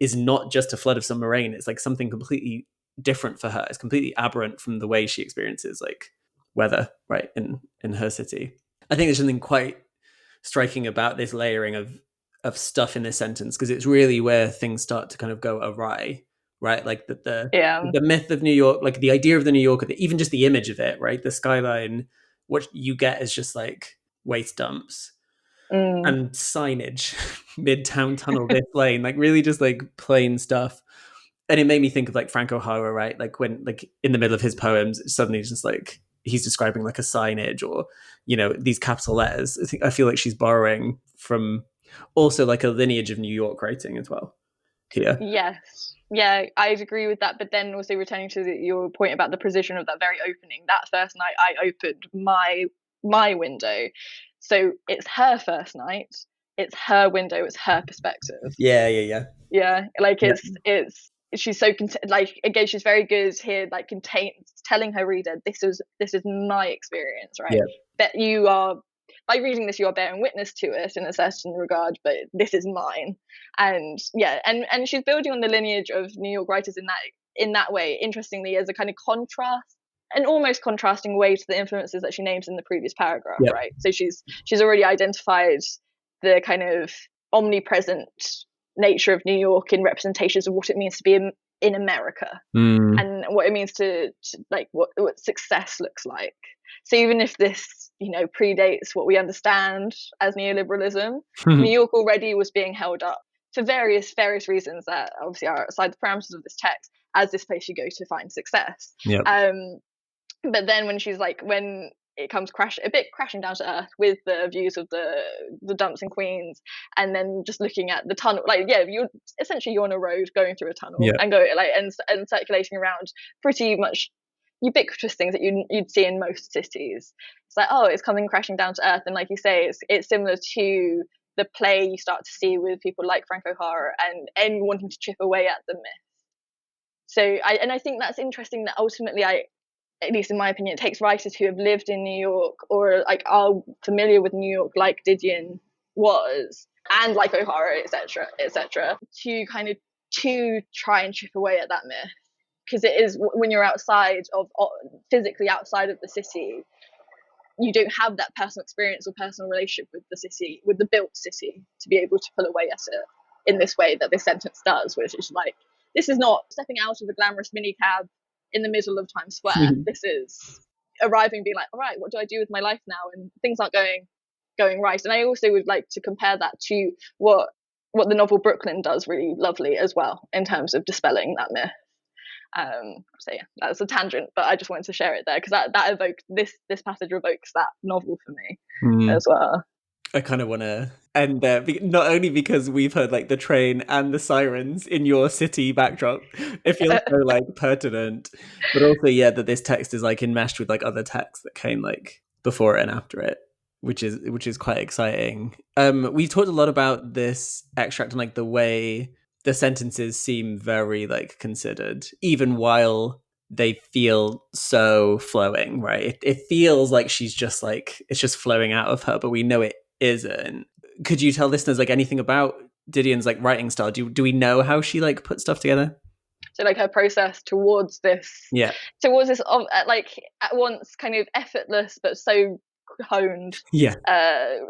is not just a flood of summer rain. It's like something completely different for her. It's completely aberrant from the way she experiences like weather, right, in her city. I think there's something quite striking about this layering of stuff in this sentence, because it's really where things start to kind of go awry, right? Like the myth of New York, like the idea of the New Yorker, even just the image of it, right? The skyline, what you get is just like waste dumps and signage, Midtown Tunnel, this lane, like really just like plain stuff. And it made me think of like Frank O'Hara, right? Like when like in the middle of his poems, suddenly it's just like he's describing like a signage or, these capital letters. I feel like she's borrowing from also like a lineage of New York writing as well here. Yes. Yeah, I'd agree with that. But then also returning to your point about the precision of that very opening, that first night I opened my window. So it's her first night, it's her window, it's her perspective. Yeah. Like it's she's so like again she's very good here, like telling her reader this is my experience, right? That you are, by reading this, you are bearing witness to it in a certain regard, but this is mine. And and she's building on the lineage of New York writers in that way, interestingly, as a kind of contrast, an almost contrasting way to the influences that she names in the previous paragraph, right? So she's already identified the kind of omnipresent nature of New York in representations of what it means to be in America and what it means to like what success looks like. So even if this predates what we understand as neoliberalism, New York already was being held up for various reasons that obviously are outside the parameters of this text as this place you go to find success. But then when it comes crashing down to earth with the views of the dumps in Queens, and then just looking at the tunnel, you're on a road going through a tunnel and and circulating around pretty much ubiquitous things that you'd see in most cities. It's like, oh, it's coming crashing down to earth, and like you say, it's similar to the play you start to see with people like Frank O'Hara and wanting to chip away at the myth. So I think that's interesting that ultimately, at least in my opinion, it takes writers who have lived in New York or like are familiar with New York, like Didion was, and like O'Hara, etc., to kind of try and chip away at that myth. Because it is, when you're physically outside of the city, you don't have that personal experience or personal relationship with the city, with the built city, to be able to pull away at it in this way that this sentence does, which is like, this is not stepping out of a glamorous minicab in the middle of Times Square. This is arriving, being like, all right, what do I do with my life now? And things aren't going right. And I also would like to compare that to what the novel Brooklyn does really lovely as well, in terms of dispelling that myth. So yeah, that's a tangent, but I just wanted to share it there because that evoked this passage evokes that novel for me as well. I kind of want to end there, not only because we've heard like the train and the sirens in your city backdrop, it feels so like pertinent, but also that this text is like enmeshed with like other texts that came like before it and after it, which is quite exciting. We talked a lot about this extract and like the way the sentences seem very like considered, even while they feel so flowing, right? It feels like she's just like, it's just flowing out of her, but we know it isn't. Could you tell listeners like anything about Didion's like writing style? Do we know how she like put stuff together? So like her process towards this like at once kind of effortless but so honed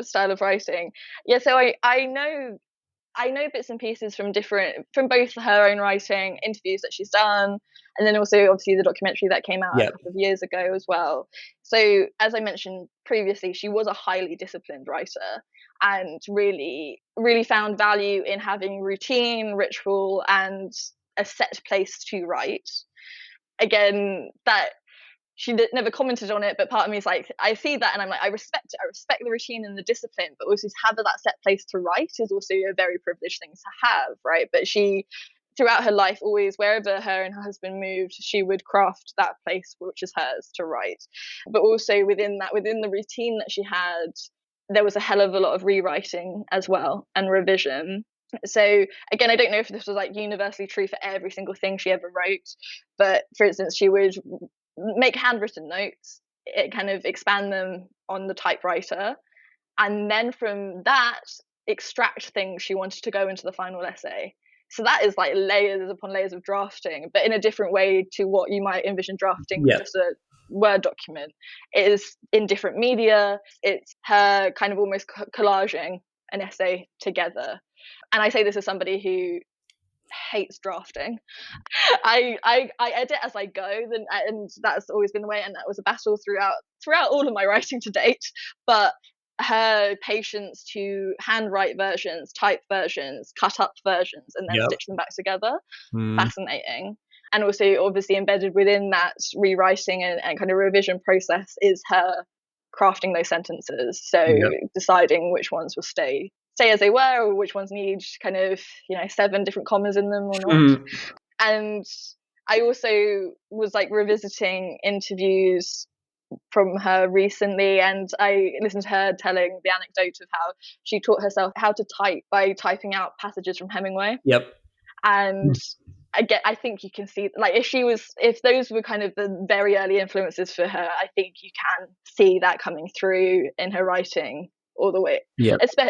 style of writing. So I know bits and pieces from both her own writing, interviews that she's done, and then also obviously the documentary that came out a couple of years ago as well. So, as I mentioned previously, she was a highly disciplined writer and really, really found value in having routine, ritual, and a set place to write. Again, that she never commented on it, but part of me is like, I see that and I'm like, I respect it. I respect the routine and the discipline, but also to have that set place to write is also a very privileged thing to have, right? But she, throughout her life, always, wherever her and her husband moved, she would craft that place which is hers to write. But also within that, within the routine that she had, there was a hell of a lot of rewriting as well and revision. So again, I don't know if this was like universally true for every single thing she ever wrote, but for instance, she would make handwritten notes, it kind of expand them on the typewriter, and then from that extract things she wanted to go into the final essay. So that is like layers upon layers of drafting, but in a different way to what you might envision drafting with just a Word document. It is in different media. It's her kind of almost collaging an essay together. And I say this as somebody who hates drafting. I edit as I go, and that's always been the way, and that was a battle throughout all of my writing to date. But her patience to handwrite versions, type versions, cut up versions, and then stitch them back together, fascinating. And also, obviously, embedded within that rewriting and kind of revision process is her crafting those sentences. So deciding which ones will stay as they were, or which ones need kind of 7 different commas in them or not. And I also was like revisiting interviews from her recently, and I listened to her telling the anecdote of how she taught herself how to type by typing out passages from Hemingway. And I think you can see, like, if those were kind of the very early influences for her, I think you can see that coming through in her writing all the way,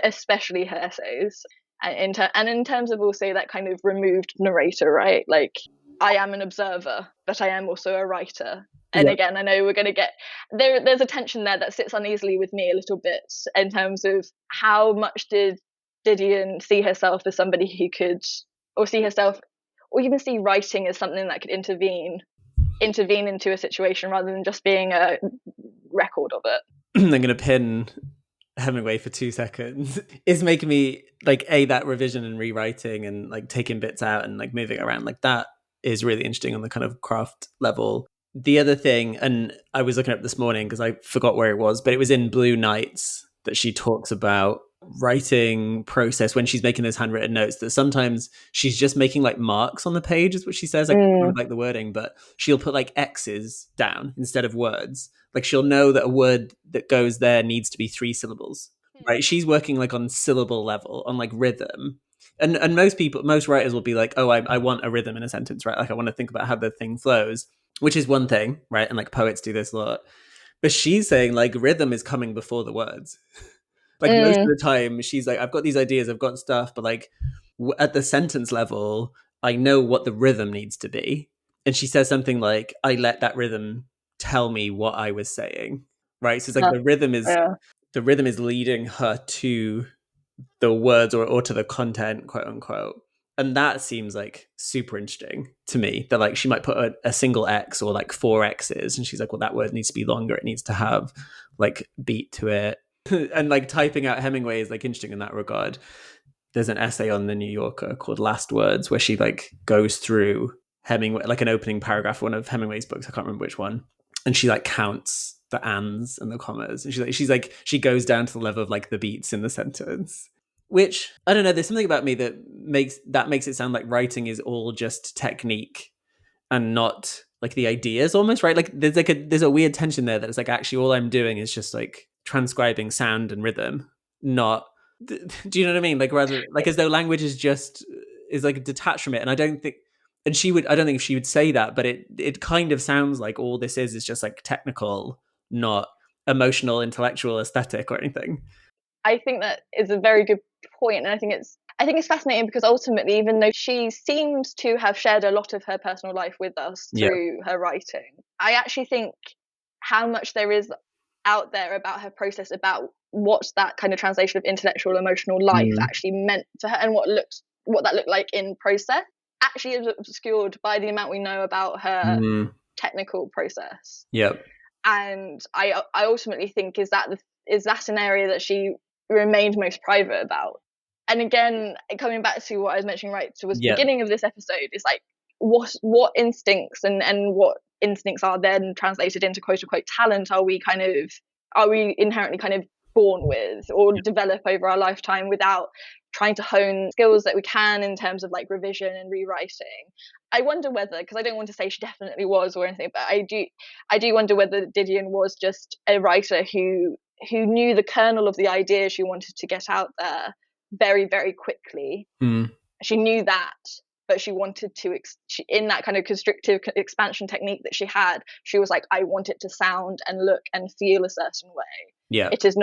especially her essays. And in terms of also that kind of removed narrator, right? Like, I am an observer, but I am also a writer. And again, I know we're going to get there's a tension there that sits uneasily with me a little bit in terms of how much did Didion see herself as somebody who could, or see herself, or even see writing as something that could intervene into a situation rather than just being a record of it. I'm going to pin Hemingway for 2 seconds. It's making me like that revision and rewriting and like taking bits out and like moving around, like that is really interesting on the kind of craft level. The other thing, and I was looking up this morning because I forgot where it was, but it was in Blue Nights that she talks about writing process when she's making those handwritten notes, that sometimes she's just making like marks on the page is what she says. I can't remember like the wording, but she'll put like X's down instead of words. Like she'll know that a word that goes there needs to be 3 syllables, right? She's working like on syllable level, on like rhythm. And most writers will be like, oh, I want a rhythm in a sentence, right? Like I want to think about how the thing flows, which is one thing, right? And like poets do this a lot. But she's saying like rhythm is coming before the words. Like most of the time she's like, I've got these ideas, I've got stuff, but like at the sentence level, I know what the rhythm needs to be. And she says something like, I let that rhythm tell me what I was saying, right? So it's like the rhythm is leading her to the words or to the content, quote unquote. And that seems like super interesting to me, that like she might put a single X or like 4 X's, and she's like, well, that word needs to be longer, it needs to have like beat to it. And like typing out Hemingway is like interesting in that regard. There's an essay on the New Yorker called Last Words where she like goes through Hemingway, like an opening paragraph of one of Hemingway's books, I can't remember which one, and she like counts the ands and the commas, and she goes down to the level of like the beats in the sentence. Which, I don't know, there's something about me that makes it sound like writing is all just technique and not like the ideas almost, right? Like there's a weird tension there that it's like actually all I'm doing is just like transcribing sound and rhythm, not, do you know what I mean? Like rather like as though language is like detached from it. And I don't think she would say that, but it kind of sounds like all this is just like technical, not emotional, intellectual, aesthetic or anything. I think that is a very good point, and I think it's fascinating because ultimately, even though she seems to have shared a lot of her personal life with us through her writing, I actually think how much there is out there about her process, about what that kind of translation of intellectual, emotional life actually meant to her, and what that looked like in process, actually is obscured by the amount we know about her technical process. And I ultimately think is that an area that she remained most private about. And again, coming back to what I was mentioning right towards the beginning of this episode, is like what instincts and what instincts are then translated into quote unquote talent are we inherently kind of born with or develop over our lifetime without trying to hone skills that we can in terms of like revision and rewriting. I wonder whether, because I don't want to say she definitely was or anything, but I do wonder whether Didion was just a writer who knew the kernel of the idea she wanted to get out there very, very quickly. She knew that, but she wanted to, in that kind of constrictive expansion technique that she had, she was like, I want it to sound and look and feel a certain way. Yeah. It was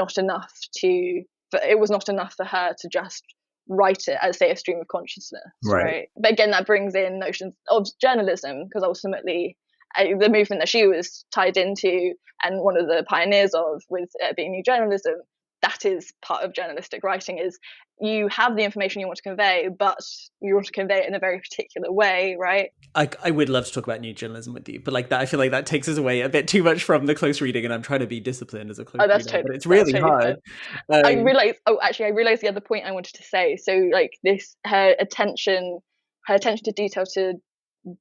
not enough for her to just write it as, say, a stream of consciousness, right? But again, that brings in notions of journalism, because ultimately the movement that she was tied into and one of the pioneers of with being new journalism, that is part of journalistic writing, is you have the information you want to convey, but you want to convey it in a very particular way, right? I would love to talk about new journalism with you, but like that, I feel like that takes us away a bit too much from the close reading, and I'm trying to be disciplined as a close reader, but it's really hard. I realised the other point I wanted to say. So like this, her attention to detail,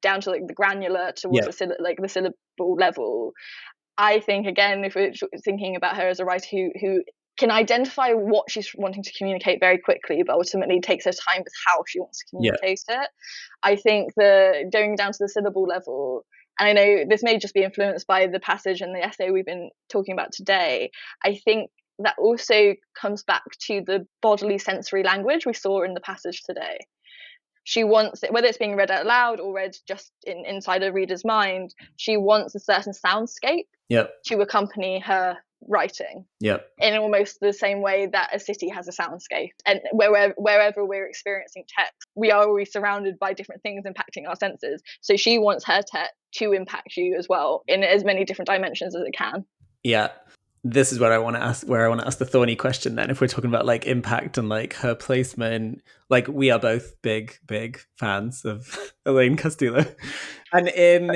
down to like the granular towards the syllable level. I think, again, if we're thinking about her as a writer who can identify what she's wanting to communicate very quickly, but ultimately takes her time with how she wants to communicate it. I think going down to the syllable level, and I know this may just be influenced by the passage and the essay we've been talking about today, I think that also comes back to the bodily sensory language we saw in the passage today. She wants it, whether it's being read out loud or read just inside a reader's mind, she wants a certain soundscape to accompany her writing. In almost the same way that a city has a soundscape. And wherever we're experiencing text, we are always surrounded by different things impacting our senses. So she wants her text to impact you as well in as many different dimensions as it can. Yeah. This is where I want to ask the thorny question then, if we're talking about like impact and like her placement. Like, we are both big fans of Elaine Castillo, and in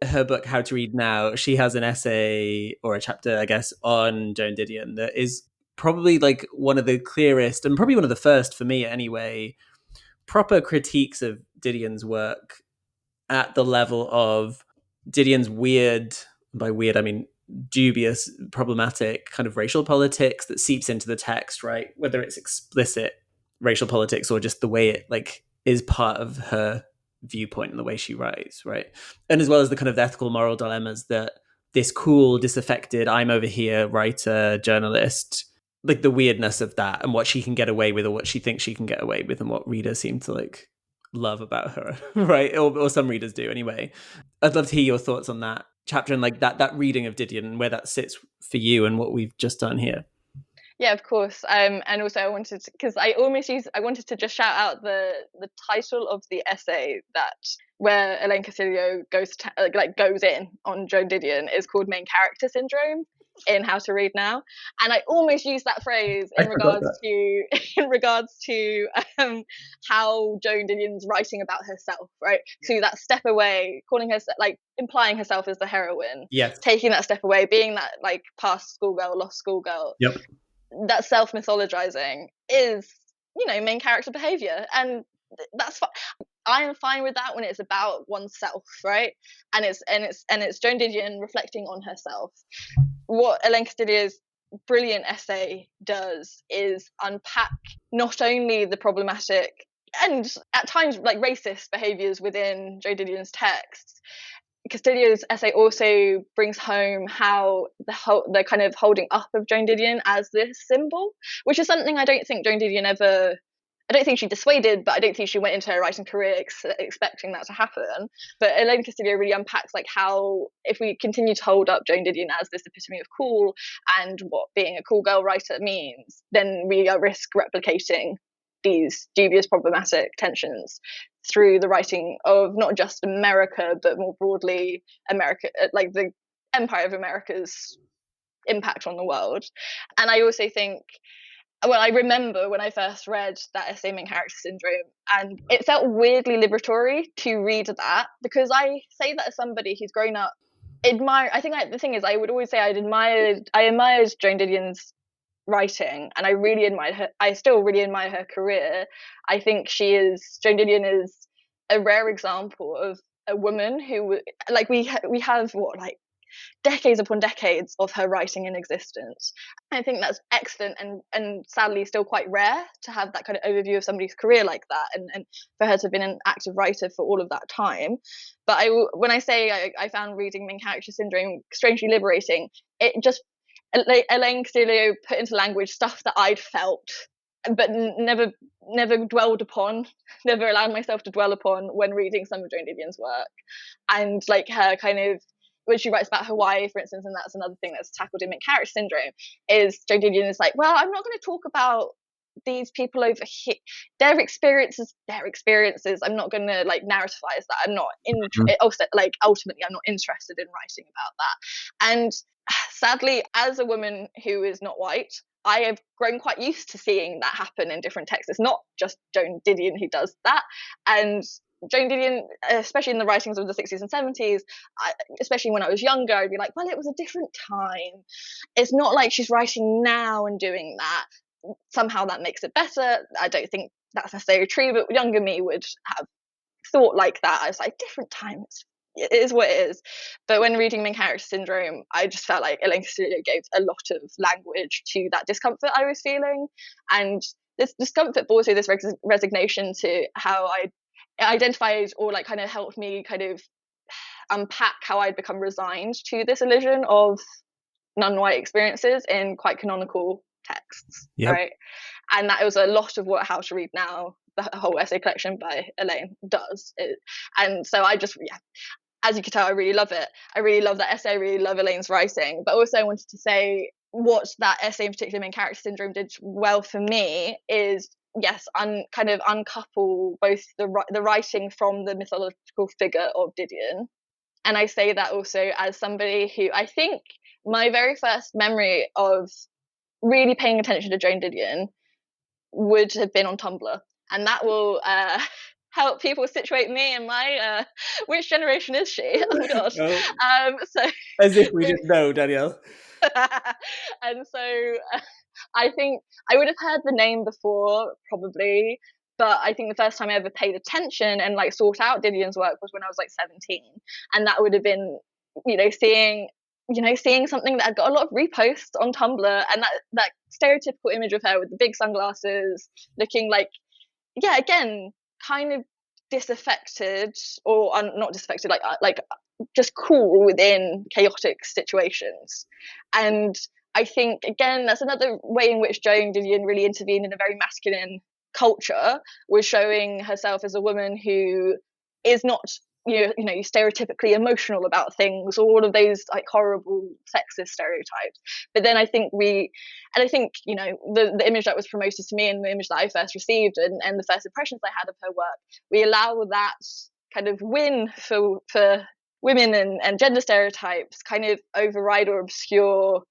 her book How to Read Now, she has an essay or a chapter, I guess, on Joan Didion that is probably like one of the clearest, and probably one of the first for me anyway, proper critiques of Didion's work at the level of Didion's weird, by weird I mean dubious, problematic kind of racial politics that seeps into the text, right? Whether it's explicit racial politics or just the way it like is part of her viewpoint and the way she writes, right? And as well as the kind of ethical moral dilemmas that this cool, disaffected, I'm over here writer, journalist, like the weirdness of that and what she can get away with or what she thinks she can get away with and what readers seem to like love about her, right? Or some readers do anyway. I'd love to hear your thoughts on that chapter and like that reading of Didion and where that sits for you and what we've just done here. Yeah, of course. And also I wanted to just shout out the title of the essay where Elaine Castillo goes in on Joan Didion is called Main Character Syndrome in How to Read Now. And I almost used that phrase in regards to how Joan Didion's writing about herself, right? Yeah. So that step away, calling herself, like implying herself as the heroine, taking that step away, being that like past schoolgirl, lost schoolgirl. That self-mythologizing is, main character behavior, and that's fine. I am fine with that when it's about oneself, right? And it's Joan Didion reflecting on herself. What Elaine Castillo's brilliant essay does is unpack not only the problematic and at times like racist behaviors within Joan Didion's texts. Castillo's essay also brings home how the kind of holding up of Joan Didion as this symbol, which is something I don't think Joan Didion ever. I don't think she dissuaded, but I don't think she went into her writing career expecting that to happen. But Elaine Castillo really unpacks like how if we continue to hold up Joan Didion as this epitome of cool and what being a cool girl writer means, then we risk replicating these dubious problematic tensions through the writing of not just America, but more broadly America, like the Empire of America's impact on the world. And I also think, I remember when I first read that essay, Main Character Syndrome, and it felt weirdly liberatory to read that, because I say that as somebody who's grown up admire. I think the thing is, I would always say I admired Joan Didion's writing, and I really admired her. I still really admire her career. I think Joan Didion is a rare example of a woman who, like, we have what, like, decades upon decades of her writing in existence. I think that's excellent, and sadly still quite rare to have that kind of overview of somebody's career like that, and for her to have been an active writer for all of that time. But when I say I found reading Main Character Syndrome strangely liberating, it just, Elaine Castillo put into language stuff that I'd felt, but never dwelled upon, never allowed myself to dwell upon when reading some of Joan Didion's work. And like her kind of, when she writes about Hawaii, for instance, and that's another thing that's tackled in Main Character Syndrome, is Joan Didion is like, well, I'm not going to talk about these people over here, their experiences. I'm not going to like narrativize that. I'm not also, like, ultimately I'm not interested in writing about that. And sadly, as a woman who is not white, I have grown quite used to seeing that happen in different texts. It's not just Joan Didion who does that. And Joan Didion, especially in the writings of the 60s and 70s, especially when I was younger, I'd be like, well, it was a different time. It's not like she's writing now and doing that. Somehow that makes it better. I don't think that's necessarily true, but younger me would have thought like that. I was like, different times. It is what it is. But when reading Main Character Syndrome, I just felt like Elaine Castillo gave a lot of language to that discomfort I was feeling. And this discomfort, but also this resignation to how I identified, or like kind of helped me kind of unpack how I'd become resigned to this illusion of non-white experiences in quite canonical texts. Yep. Right. And that was a lot of what How to Read Now, the whole essay collection by Elaine, does. And so I just, yeah, as you can tell, I really love it. I really love that essay. I really love Elaine's writing. But also I wanted to say what that essay in particular, Main Character Syndrome, did well for me is, yes, kind of uncouple both the writing from the mythological figure of Didion. And I say that also as somebody who, I think my very first memory of really paying attention to Joan Didion would have been on Tumblr. And that will help people situate me in my which generation is she? Oh gosh. So as if we didn't know, Danielle. And so I think I would have heard the name before, probably, but I think the first time I ever paid attention and like sought out Didion's work was when I was like 17, and that would have been, seeing something that had got a lot of reposts on Tumblr, and that stereotypical image of her with the big sunglasses, looking like, yeah, again, kind of disaffected, or not disaffected, like just cool within chaotic situations. And I think, again, that's another way in which Joan Didion really intervened in a very masculine culture, was showing herself as a woman who is not, stereotypically emotional about things, or all of those like horrible sexist stereotypes. But then I think the image that was promoted to me, and the image that I first received, and the first impressions I had of her work, we allow that kind of win for women and gender stereotypes kind of override or obscure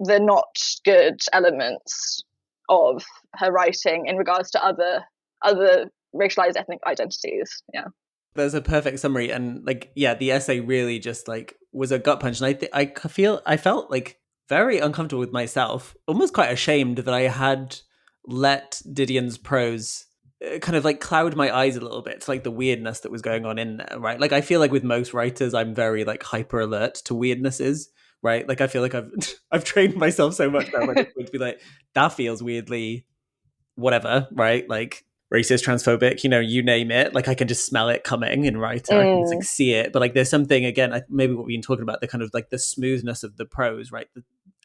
the not good elements of her writing in regards to other racialized ethnic identities. Yeah. There's a perfect summary, and like, yeah, the essay really just like was a gut punch, and I felt like very uncomfortable with myself, almost quite ashamed that I had let Didion's prose kind of like cloud my eyes a little bit to like the weirdness that was going on in there, right? Like I feel like with most writers, I'm very like hyper alert to weirdnesses, right? Like I feel like I've trained myself so much that I'm going to be like, that feels weirdly whatever, right? Like racist, transphobic, you name it. Like I can just smell it coming in writing. I can just like see it. But like there's something, again, maybe what we've been talking about, the kind of like the smoothness of the prose, right?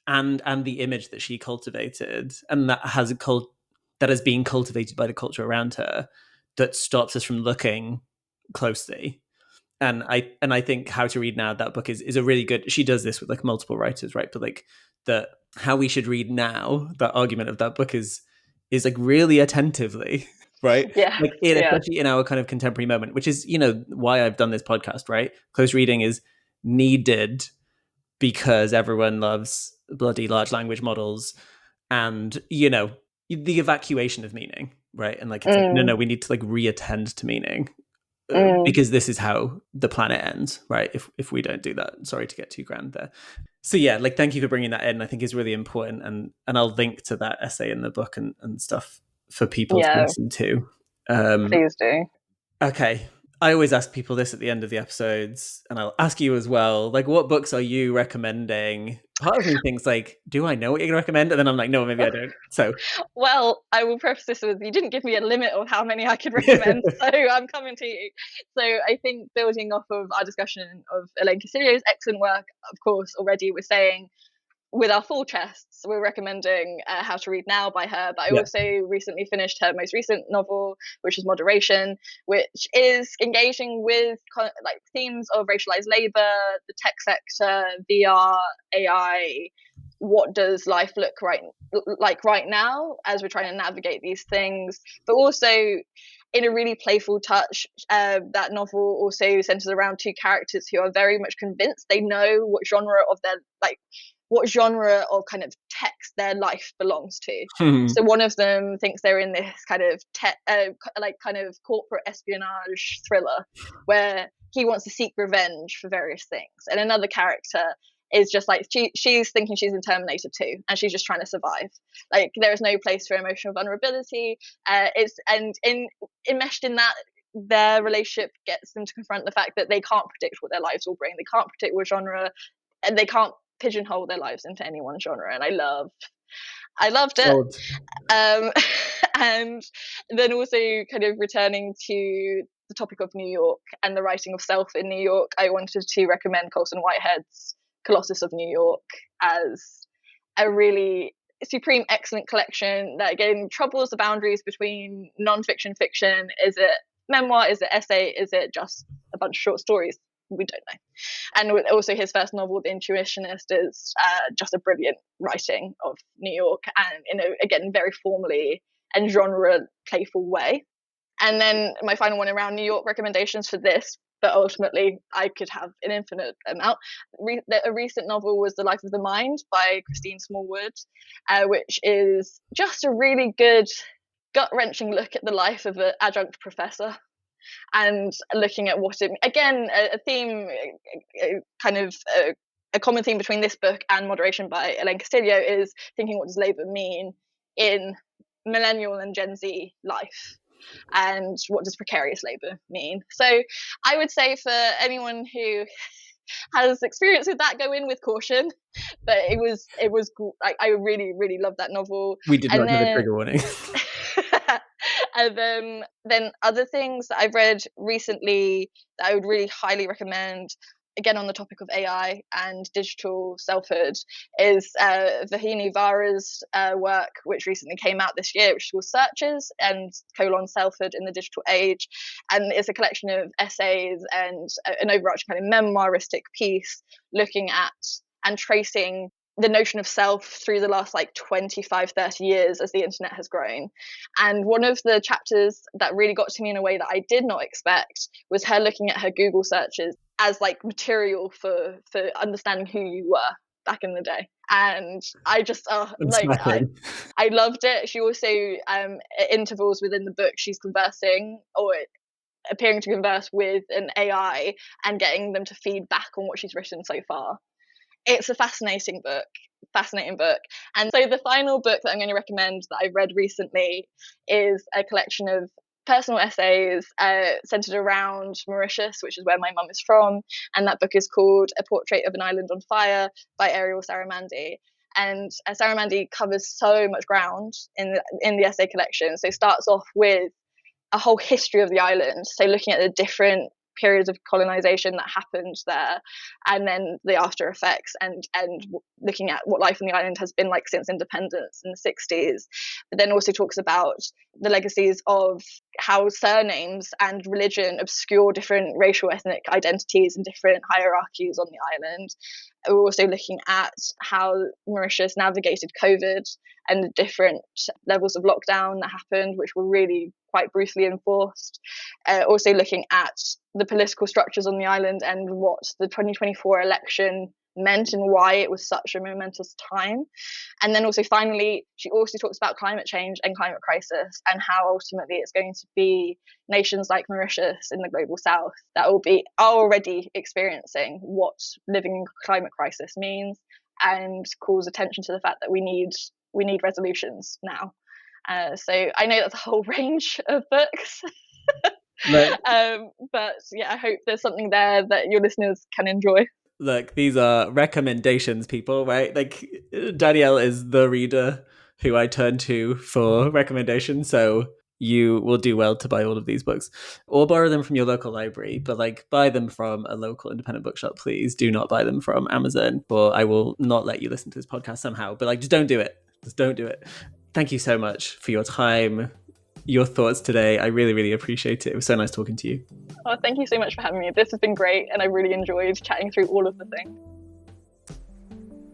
And the image that she cultivated, and that has been cultivated by the culture around her, that stops us from looking closely. And I think How to Read Now, that book is a really good, she does this with like multiple writers, right? But like the how we should read now, that argument of that book is like really attentively, right? Yeah. Like especially in our kind of contemporary moment, which is, why I've done this podcast, right? Close reading is needed because everyone loves bloody large language models and, the evacuation of meaning, right? And like, it's like, no, we need to like reattend to meaning. because this is how the planet ends, right? If we don't do that. Sorry to get too grand there. So yeah, like, thank you for bringing that in. I think is really important, and I'll link to that essay in the book and stuff for people to listen to. Please do. Okay. I always ask people this at the end of the episodes, and I'll ask you as well. Like, what books are you recommending? Part of me thinks, like, do I know what you're going to recommend? And then I'm like, no, maybe I don't. So, well, I will preface this with, you didn't give me a limit of how many I could recommend, so I'm coming to you. So I think, building off of our discussion of Elaine Castillo's excellent work, of course, already we're saying, with our full chests, we're recommending How to Read Now by her, but I also recently finished her most recent novel, which is Moderation, which is engaging with like themes of racialized labor, the tech sector, VR, AI. What does life look like right now as we're trying to navigate these things, but also in a really playful touch. That novel also centers around two characters who are very much convinced they know what genre of kind of text their life belongs to. So one of them thinks they're in this kind of kind of corporate espionage thriller where he wants to seek revenge for various things, and another character is just like she's thinking she's in Terminator 2 and she's just trying to survive. Like, there is no place for emotional vulnerability. Enmeshed in that, their relationship gets them to confront the fact that they can't predict what their lives will bring. They can't predict what genre, and they can't pigeonhole their lives into any one genre. And I loved it. And then also kind of returning to the topic of New York and the writing of self in New York, I wanted to recommend Colson Whitehead's Colossus of New York as a really supreme, excellent collection that, again, troubles the boundaries between non-fiction, fiction. Is it memoir? Is it essay? Is it just a bunch of short stories? We don't know. And also his first novel, The Intuitionist, is just a brilliant writing of New York, and in a, again, very formally and genre playful way. And then my final one around New York recommendations for this, but ultimately I could have an infinite amount. A recent novel was The Life of the Mind by Christine Smallwood, which is just a really good gut-wrenching look at the life of an adjunct professor, and looking at what it, again, a theme, kind of a common theme between this book and Moderation by Elaine Castillo is thinking, what does labor mean in millennial and Gen Z life? And what does precarious labor mean? So I would say, for anyone who has experience with that, go in with caution. But it was like, I really, really loved that novel. We did not have a trigger warning. And then other things that I've read recently that I would really highly recommend, again on the topic of AI and digital selfhood, is Vahini Vara's work, which recently came out this year, which is called Searches and Selfhood in the Digital Age. And it's a collection of essays and an overarching kind of memoiristic piece looking at and tracing the notion of self through the last 25, 30 years as the internet has grown. And one of the chapters that really got to me in a way that I did not expect was her looking at her Google searches as material for understanding who you were back in the day. And I just I loved it. She also, at intervals within the book, she's conversing or appearing to converse with an AI and getting them to feed back on what she's written so far. It's a fascinating book. And so the final book that I'm going to recommend that I've read recently is a collection of personal essays centered around Mauritius, which is where my mum is from. And that book is called A Portrait of an Island on Fire by Ariel Saramandy. And Saramandy covers so much ground in the essay collection. So it starts off with a whole history of the island. So looking at the different periods of colonization that happened there, and then the after effects, and looking at what life on the island has been like since independence in the 60s. But then also talks about the legacies of how surnames and religion obscure different racial ethnic identities and different hierarchies on the island. We're also looking at how Mauritius navigated COVID and the different levels of lockdown that happened, which were really quite brutally enforced. Also looking at the political structures on the island and what the 2024 election meant and why it was such a momentous time. And then also finally, she also talks about climate change and climate crisis, and how ultimately it's going to be nations like Mauritius in the global south that are already experiencing what living in climate crisis means, and calls attention to the fact that we need resolutions now. So I know that's a whole range of books. Look, but yeah, I hope there's something there that your listeners can enjoy. look, these are recommendations, people, right? Like, Danielle is the reader who I turn to for recommendations, so you will do well to buy all of these books, or borrow them from your local library, but like, buy them from a local independent bookshop, please. Do not buy them from Amazon, or I will not let you listen to this podcast somehow. But like, just don't do it. Just don't do it. Thank you so much for your time, your thoughts today. I really, really appreciate it. It was so nice talking to you. Oh, thank you so much for having me. This has been great, and I really enjoyed chatting through all of the things.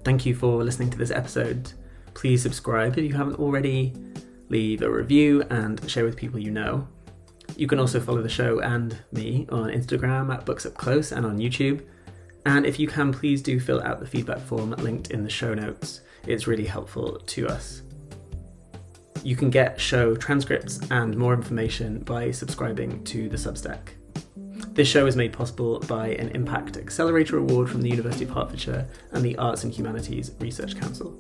Thank you for listening to this episode. Please subscribe if you haven't already. Leave a review and share with people you know. You can also follow the show and me on Instagram at Books Up Close and on YouTube. And if you can, please do fill out the feedback form linked in the show notes. It's really helpful to us. You can get show transcripts and more information by subscribing to the Substack. This show is made possible by an Impact Accelerator Award from the University of Hertfordshire and the Arts and Humanities Research Council.